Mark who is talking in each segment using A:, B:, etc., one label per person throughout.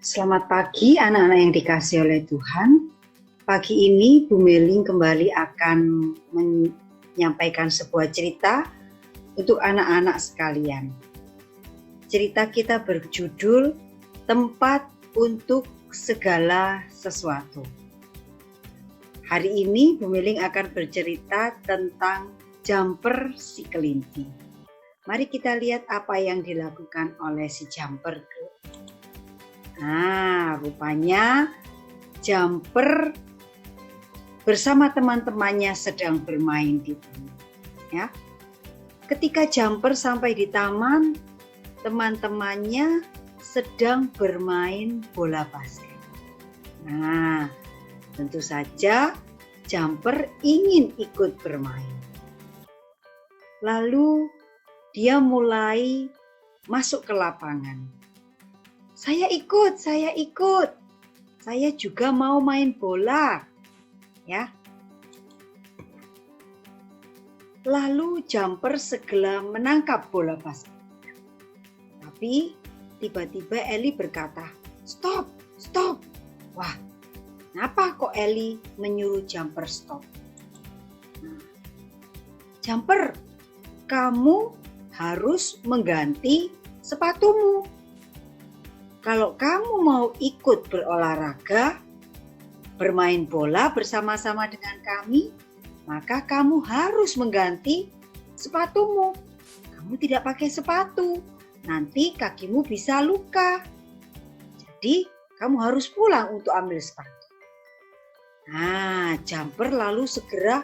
A: Selamat pagi anak-anak yang dikasihi oleh Tuhan. Pagi ini Bu Meling kembali akan menyampaikan sebuah cerita untuk anak-anak sekalian. Cerita kita berjudul Tempat untuk Segala Sesuatu. Hari ini Bu Meling akan bercerita tentang Jumper si kelinci. Mari kita lihat apa yang dilakukan oleh si Jumper. Nah, rupanya Jumper bersama teman-temannya sedang bermain di taman. Ya. Ketika Jumper sampai di taman, teman-temannya sedang bermain bola basket. Nah, tentu saja Jumper ingin ikut bermain. Lalu dia mulai masuk ke lapangan. Saya ikut. Saya juga mau main bola. Ya. Lalu Jumper segera menangkap bola basket. Tapi tiba-tiba Ellie berkata, "Stop." Wah, kenapa kok Ellie menyuruh Jumper stop? Jumper, kamu harus mengganti sepatumu. Kalau kamu mau ikut berolahraga, bermain bola bersama-sama dengan kami, maka kamu harus mengganti sepatumu. Kamu tidak pakai sepatu, nanti kakimu bisa luka. Jadi, kamu harus pulang untuk ambil sepatu. Nah, Jumper lalu segera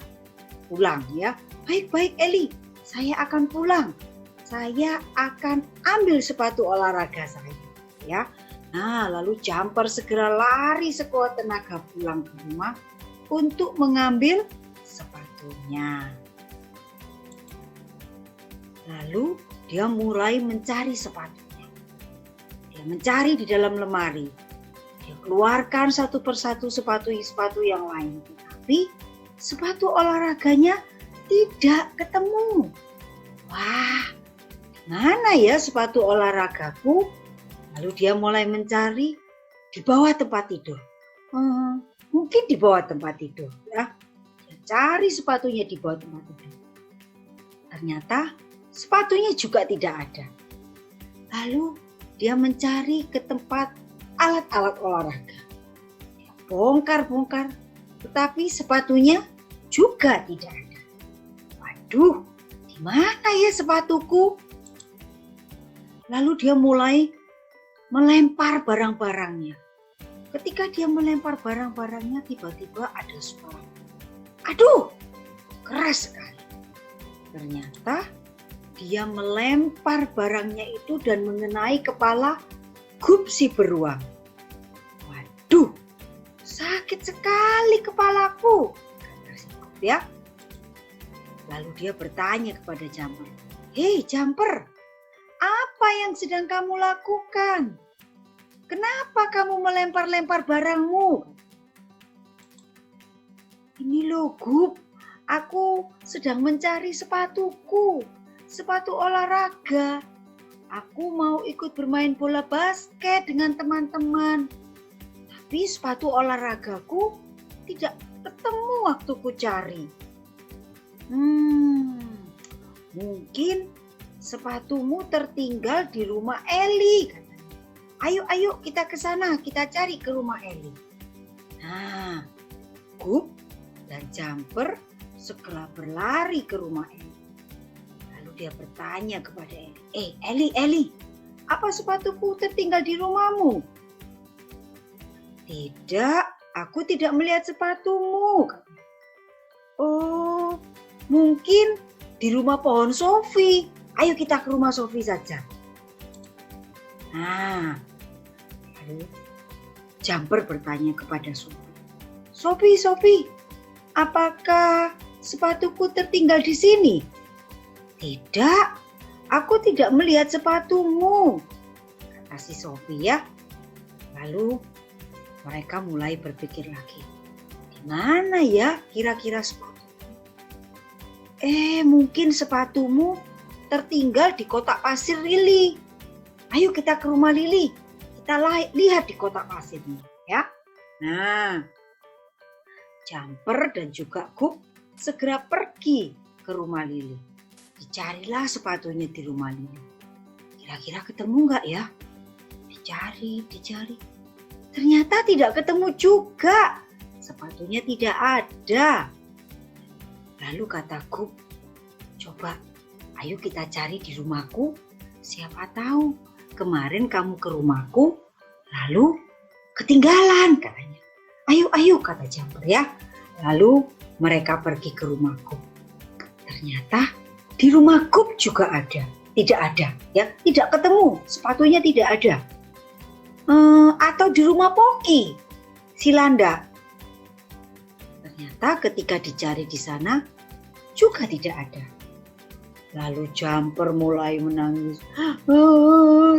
A: pulang ya. Baik, Ellie, saya akan pulang. Saya akan ambil sepatu olahraga saya. Ya. Nah, lalu Jumper segera lari sekuat tenaga pulang ke rumah untuk mengambil sepatunya. Lalu dia mulai mencari sepatunya. Dia mencari di dalam lemari. Dia keluarkan satu persatu sepatu yang lain. Tapi sepatu olahraganya tidak ketemu. Wah, mana ya sepatu olahragaku? Lalu dia mulai mencari di bawah tempat tidur. Mungkin di bawah tempat tidur. Ya. Dia cari sepatunya di bawah tempat tidur. Ternyata sepatunya juga tidak ada. Lalu dia mencari ke tempat alat-alat olahraga. Dia bongkar, tetapi sepatunya juga tidak ada. Waduh, di mana ya sepatuku? Lalu dia mulai melempar barang-barangnya. Ketika dia melempar barang-barangnya, tiba-tiba ada suara. Aduh, keras sekali. Ternyata dia melempar barangnya itu dan mengenai kepala Gup si beruang. Waduh, sakit sekali kepalaku, kata si Gup ya. Lalu dia bertanya kepada Jumper, "Hei Jumper, apa yang sedang kamu lakukan? Kenapa kamu melempar-lempar barangmu?" "Ini loh Gup, aku sedang mencari sepatuku, sepatu olahraga. Aku mau ikut bermain bola basket dengan teman-teman. Tapi sepatu olahragaku tidak ketemu waktu ku cari. Mungkin sepatumu tertinggal di rumah Ellie." Ayo kita ke sana, kita cari ke rumah Ellie. Nah, Gup dan Jumper segera berlari ke rumah Ellie. Lalu dia bertanya kepada Ellie, Ellie, apa sepatuku tertinggal di rumahmu? Tidak, aku tidak melihat sepatumu. Oh, mungkin di rumah pohon Sophie. Ayo kita ke rumah Sophie saja. Nah, lalu Jumper bertanya kepada Sophie, Sophie, apakah sepatuku tertinggal di sini? Tidak, aku tidak melihat sepatumu, kata si Sophie ya. Lalu mereka mulai berpikir lagi. Di mana ya kira-kira sepatu? Mungkin sepatumu tertinggal di kotak pasir Lily. Ayo kita ke rumah Lily. Kita lihat di kotak pasirnya, ya. Nah, Jumper dan juga Gup segera pergi ke rumah Lili. Dicarilah sepatunya di rumah Lili. Kira-kira ketemu nggak ya? Dicari. Ternyata tidak ketemu juga. Sepatunya tidak ada. Lalu kata Gup, coba ayo kita cari di rumahku. Siapa tahu kemarin kamu ke rumahku lalu ketinggalan katanya. Ayo kata Jumper ya. Lalu mereka pergi ke rumah Gup. Ternyata di rumah Gup juga tidak ada ya, tidak ketemu, sepatunya tidak ada. Atau di rumah Poki, si Landa. Ternyata ketika dicari di sana juga tidak ada. Lalu Jumper mulai menangis.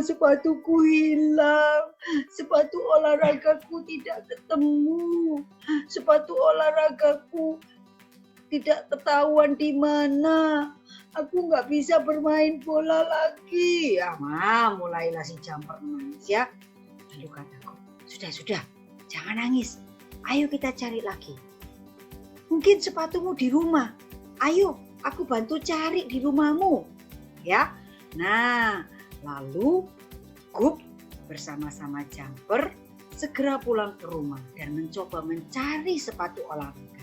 A: Sepatuku hilang, sepatu olahragaku tidak ketemu, sepatu olahragaku tidak ketahuan di mana. Aku nggak bisa bermain bola lagi. Ya, mulailah si Jumper menangis ya. Lalu kataku, sudah, jangan nangis. Ayo kita cari lagi. Mungkin sepatumu di rumah. Ayo, aku bantu cari di rumahmu. Ya. Nah, lalu Gup bersama-sama Jumper segera pulang ke rumah dan mencoba mencari sepatu olahraga.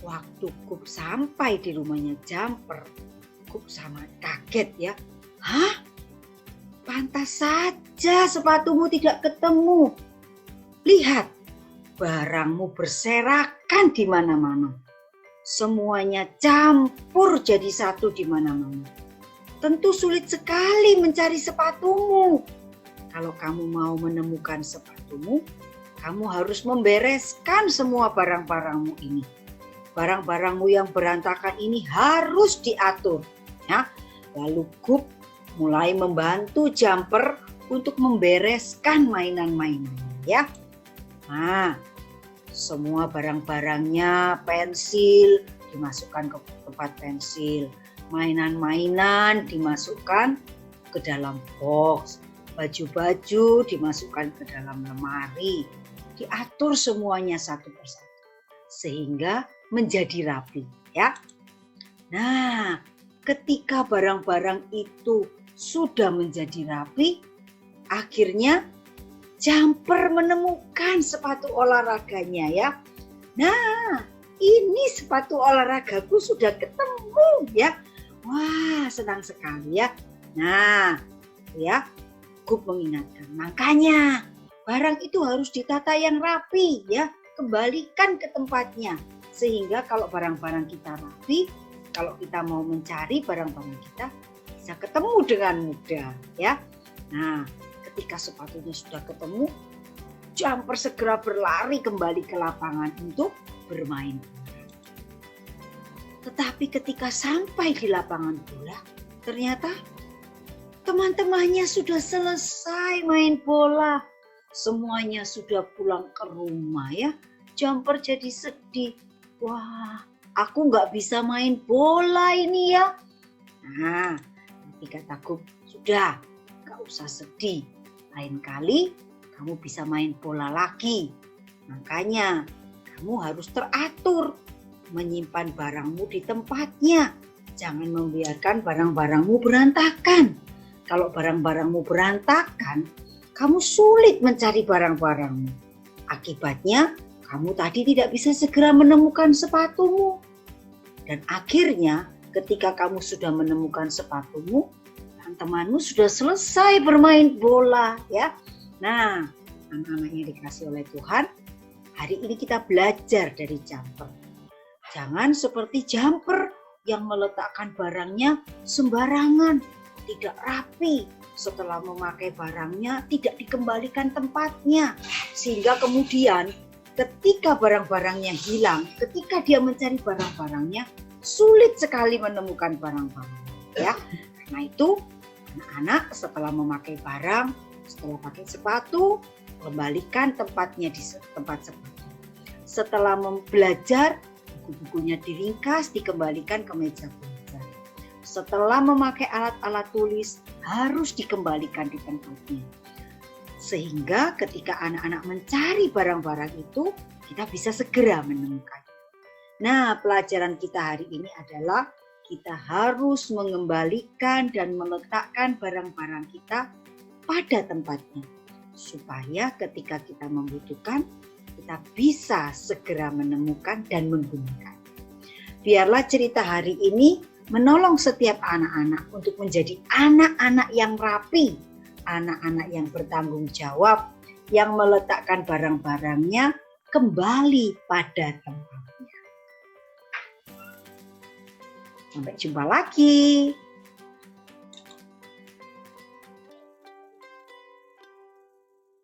A: Waktu Gup sampai di rumahnya Jumper, Gup sangat kaget ya. Hah? Pantas saja sepatumu tidak ketemu. Lihat, barangmu berserakan di mana-mana. Semuanya campur jadi satu di mana-mana. Tentu sulit sekali mencari sepatumu. Kalau kamu mau menemukan sepatumu, kamu harus membereskan semua barang-barangmu ini. Barang-barangmu yang berantakan ini harus diatur. Ya. Lalu Gup mulai membantu Jumper untuk membereskan mainan-mainan. Ya. Nah, semua barang-barangnya, pensil dimasukkan ke tempat pensil. Mainan-mainan dimasukkan ke dalam box. Baju-baju dimasukkan ke dalam lemari. Diatur semuanya satu persatu. Sehingga menjadi rapi. Ya. Nah, ketika barang-barang itu sudah menjadi rapi, akhirnya Jumper menemukan sepatu olahraganya ya. Nah, ini sepatu olahragaku sudah ketemu ya. Wah, senang sekali ya. Nah, ya, Gup mengingatkan. Makanya barang itu harus ditata yang rapi ya. Kembalikan ke tempatnya. Sehingga kalau barang-barang kita rapi, kalau kita mau mencari barang-barang kita bisa ketemu dengan mudah ya. Nah, ketika sepatunya sudah ketemu, Jumper segera berlari kembali ke lapangan untuk bermain bola. Tetapi ketika sampai di lapangan bola, ternyata teman-temannya sudah selesai main bola. Semuanya sudah pulang ke rumah ya. Jumper jadi sedih. Wah, aku nggak bisa main bola ini ya. Nah, nanti kata Gup, sudah, nggak usah sedih. Lain kali kamu bisa main bola lagi. Makanya kamu harus teratur, menyimpan barangmu di tempatnya. Jangan membiarkan barang-barangmu berantakan. Kalau barang-barangmu berantakan, kamu sulit mencari barang-barangmu. Akibatnya, kamu tadi tidak bisa segera menemukan sepatumu. Dan akhirnya, ketika kamu sudah menemukan sepatumu, teman-temanmu sudah selesai bermain bola ya. Nah, anak-anak yang dikasih oleh Tuhan, hari ini kita belajar dari Jumper. Jangan seperti Jumper yang meletakkan barangnya sembarangan, tidak rapi. Setelah memakai barangnya tidak dikembalikan tempatnya. Sehingga kemudian ketika barang-barangnya hilang, ketika dia mencari barang-barangnya, sulit sekali menemukan barang-barang. Ya, karena itu anak-anak setelah memakai barang, setelah pakai sepatu, kembalikan tempatnya di tempat sepatu. Setelah belajar, buku-bukunya diringkas, dikembalikan ke meja belajar. setelah memakai alat-alat tulis harus dikembalikan di tempatnya. Sehingga ketika anak-anak mencari barang-barang itu, kita bisa segera menemukan. Nah, pelajaran kita hari ini adalah kita harus mengembalikan dan meletakkan barang-barang kita pada tempatnya. Supaya ketika kita membutuhkan, kita bisa segera menemukan dan menggunakan. Biarlah cerita hari ini menolong setiap anak-anak untuk menjadi anak-anak yang rapi, anak-anak yang bertanggung jawab, yang meletakkan barang-barangnya kembali pada tempatnya. Sampai jumpa lagi.